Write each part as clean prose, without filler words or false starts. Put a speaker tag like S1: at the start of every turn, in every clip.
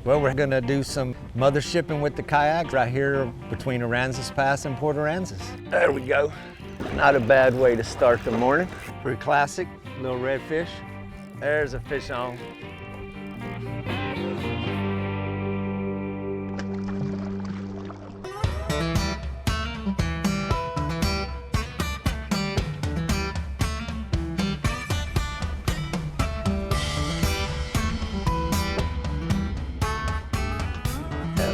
S1: Well, we're gonna do some mother shipping with the kayak right here between Aransas Pass and Port Aransas. There we go. Not a bad way to start the morning. Pretty classic, little redfish. There's a fish on.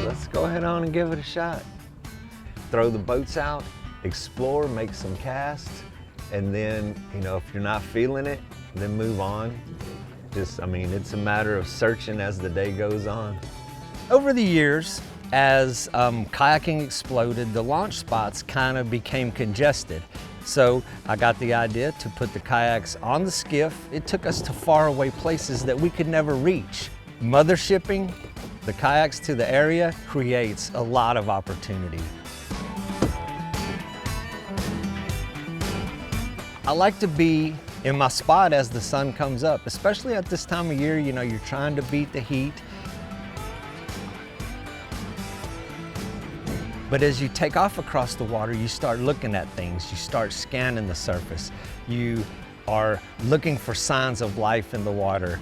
S1: Let's go ahead on and give it a shot. Throw the boats out, explore, make some casts, and then, if you're not feeling it, then move on. It's a matter of searching as the day goes on. Over the years, as kayaking exploded, the launch spots kind of became congested. So I got the idea to put the kayaks on the skiff. It took us to faraway places that we could never reach. Mother shipping the kayaks to the area creates a lot of opportunity. I like to be in my spot as the sun comes up, especially at this time of year. You're trying to beat the heat. But as you take off across the water, you start looking at things. You start scanning the surface. You are looking for signs of life in the water.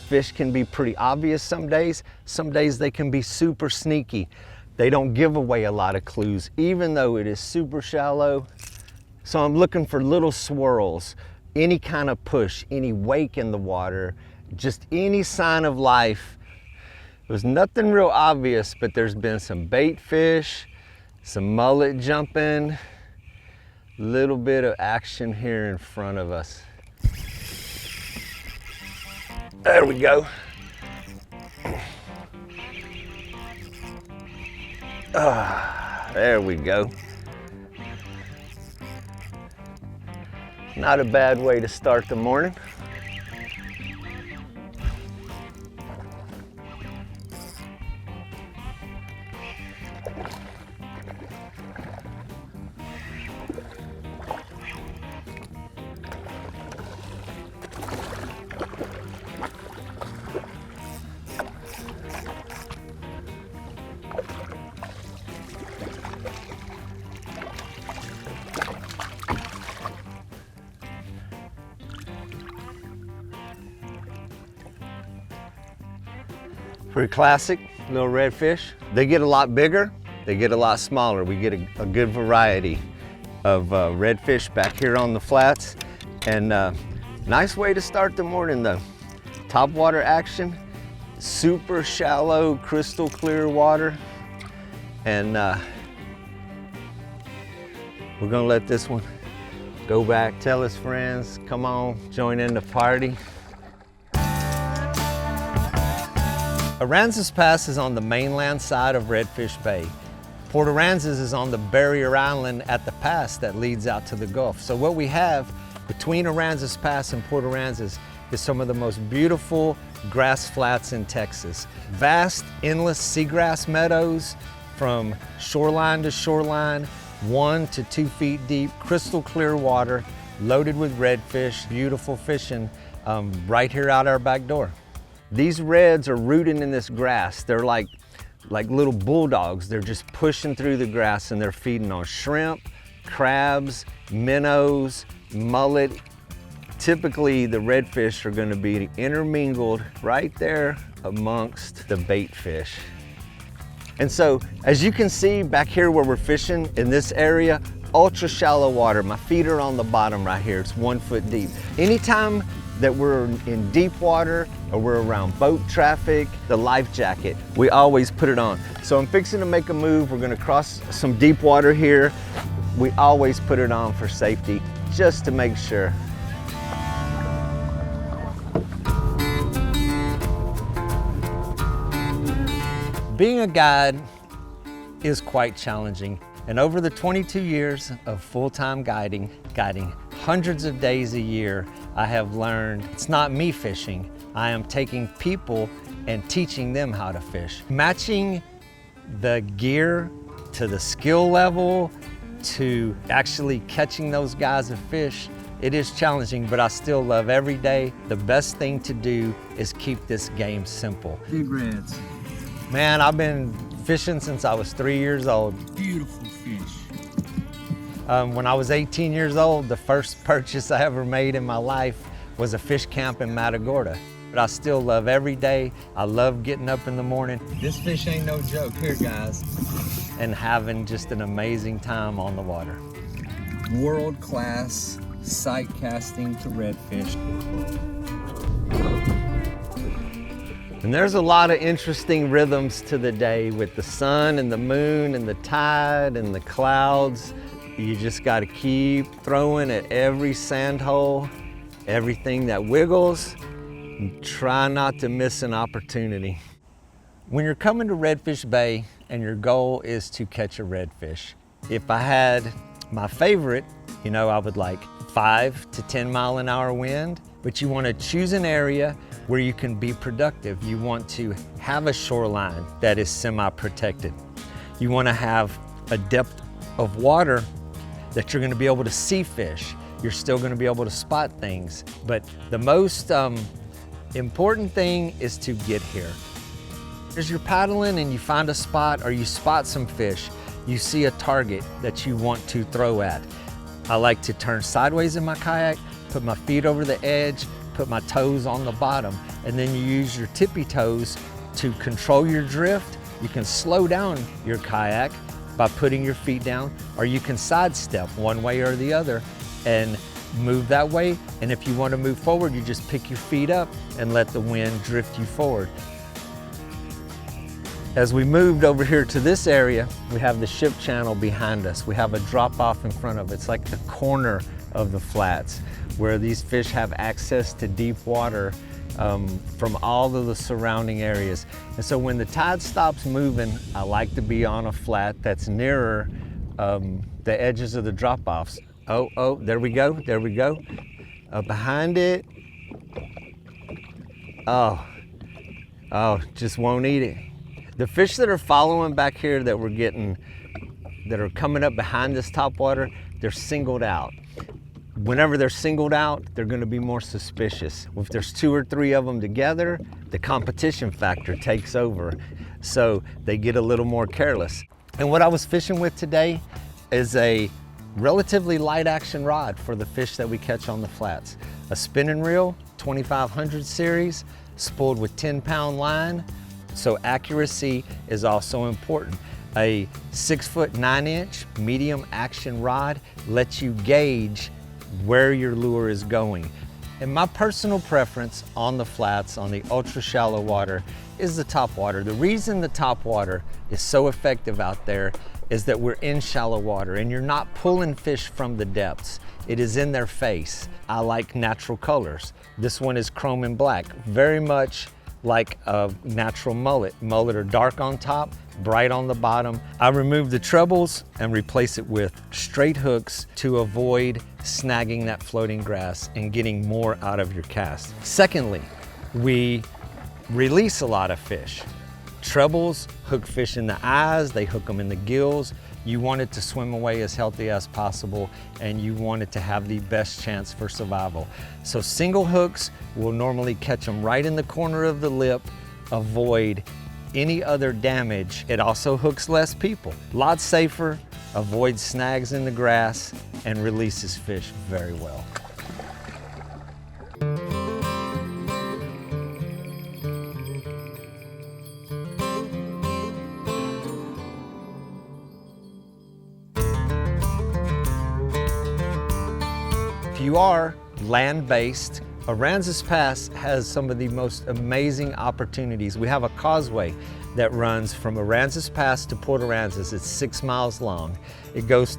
S1: Fish can be pretty obvious some days. Some days they can be super sneaky. They don't give away a lot of clues, even though it is super shallow. So I'm looking for little swirls, any kind of push, any wake in the water, just any sign of life. There's nothing real obvious, but there's been some baitfish, some mullet jumping, a little bit of action here in front of us. There we go. There we go. Not a bad way to start the morning. Pretty classic, little redfish. They get a lot bigger, they get a lot smaller. We get a good variety of redfish back here on the flats. And nice way to start the morning though. Topwater action, super shallow, crystal clear water. And we're gonna let this one go back, tell his friends, come on, join in the party. Aransas Pass is on the mainland side of Redfish Bay. Port Aransas is on the barrier island at the pass that leads out to the Gulf. So what we have between Aransas Pass and Port Aransas is some of the most beautiful grass flats in Texas. Vast, endless seagrass meadows from shoreline to shoreline, 1 to 2 feet deep, crystal clear water, loaded with redfish, beautiful fishing right here out our back door. These reds are rooting in this grass. They're like little bulldogs. They're just pushing through the grass and they're feeding on shrimp, crabs, minnows, mullet. Typically, the redfish are gonna be intermingled right there amongst the bait fish. And so, as you can see back here where we're fishing in this area, ultra shallow water. My feet are on the bottom right here. It's 1 foot deep. Anytime that we're in deep water or we're around boat traffic, the life jacket, we always put it on. So I'm fixing to make a move. We're gonna cross some deep water here. We always put it on for safety, just to make sure. Being a guide is quite challenging. And over the 22 years of full-time guiding hundreds of days a year, I have learned it's not me fishing. I am taking people and teaching them how to fish. Matching the gear to the skill level, to actually catching those guys a fish It is challenging, but I still love every day. The best thing to do is keep this game simple.
S2: Big reds.
S1: Man, I've been fishing since I was 3 years old.
S2: Beautiful fish.
S1: When I was 18 years old, the first purchase I ever made in my life was a fish camp in Matagorda. But I still love every day. I love getting up in the morning.
S2: This fish ain't no joke here, guys.
S1: And having just an amazing time on the water.
S2: World-class sight casting to redfish.
S1: And there's a lot of interesting rhythms to the day with the sun and the moon and the tide and the clouds. You just got to keep throwing at every sand hole, everything that wiggles, and try not to miss an opportunity. When you're coming to Redfish Bay and your goal is to catch a redfish, if I had my favorite, you know, I would like 5 to 10 mile an hour wind, but you want to choose an area where you can be productive. You want to have a shoreline that is semi-protected. You want to have a depth of water that you're going to be able to see fish. You're still going to be able to spot things, but the most important thing is to get here. As you're paddling and you find a spot or you spot some fish, you see a target that you want to throw at. I like to turn sideways in my kayak, put my feet over the edge, put my toes on the bottom, and then you use your tippy toes to control your drift. You can slow down your kayak by putting your feet down, or you can sidestep one way or the other and move that way. And if you want to move forward, you just pick your feet up and let the wind drift you forward. As we moved over here to this area, we have the ship channel behind us. We have a drop off in front of it. It's like the corner of the flats where these fish have access to deep water from all of the surrounding areas. And so when the tide stops moving, I like to be on a flat that's nearer the edges of the drop offs. Oh, there we go, there we go. Behind it, oh, just won't eat it. The fish that are following back here that we're getting, that are coming up behind this topwater, they're singled out. Whenever they're singled out, they're going to be more suspicious. If there's 2 or 3 of them together, the competition factor takes over. So they get a little more careless. And what I was fishing with today is a relatively light action rod for the fish that we catch on the flats. A spinning reel, 2500 series, spooled with 10-pound line. So accuracy is also important. A 6' 9" medium action rod lets you gauge where your lure is going. And my personal preference on the flats, on the ultra shallow water, is the topwater. The reason the topwater is so effective out there is that we're in shallow water and you're not pulling fish from the depths. It is in their face. I like natural colors. This one is chrome and black, very much like a natural mullet. Mullet are dark on top, bright on the bottom. I remove the trebles and replace it with straight hooks to avoid snagging that floating grass and getting more out of your cast. Secondly, we release a lot of fish. Trebles hook fish in the eyes, they hook them in the gills. You want it to swim away as healthy as possible, and you want it to have the best chance for survival. So single hooks will normally catch them right in the corner of the lip, avoid any other damage. It also hooks less people. Lots safer, avoids snags in the grass, and releases fish very well. If you are land-based, Aransas Pass has some of the most amazing opportunities. We have a causeway that runs from Aransas Pass to Port Aransas. It's 6 miles long. It goes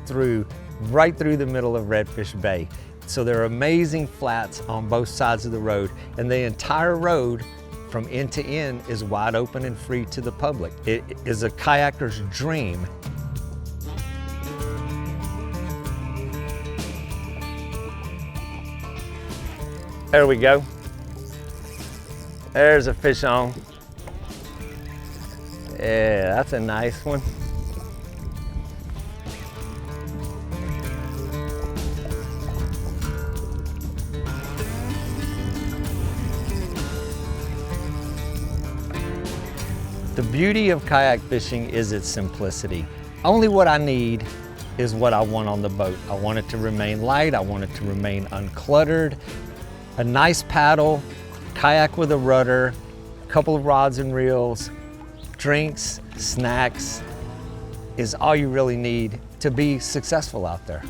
S1: right through the middle of Redfish Bay. So there are amazing flats on both sides of the road, and the entire road from end to end is wide open and free to the public. It is a kayaker's dream. There we go. There's a fish on. Yeah, that's a nice one. The beauty of kayak fishing is its simplicity. Only what I need is what I want on the boat. I want it to remain light, I want it to remain uncluttered. A nice paddle, kayak with a rudder, a couple of rods and reels, drinks, snacks is all you really need to be successful out there.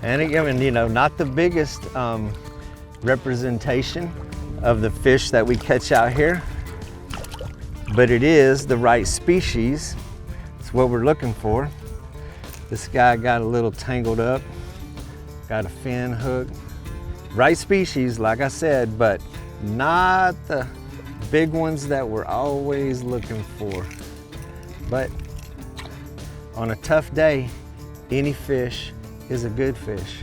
S1: And again, you know, not the biggest representation of the fish that we catch out here, but it is the right species. It's what we're looking for. This guy got a little tangled up, got a fin hook. Right species, like I said, but not the big ones that we're always looking for. But on a tough day, any fish is a good fish.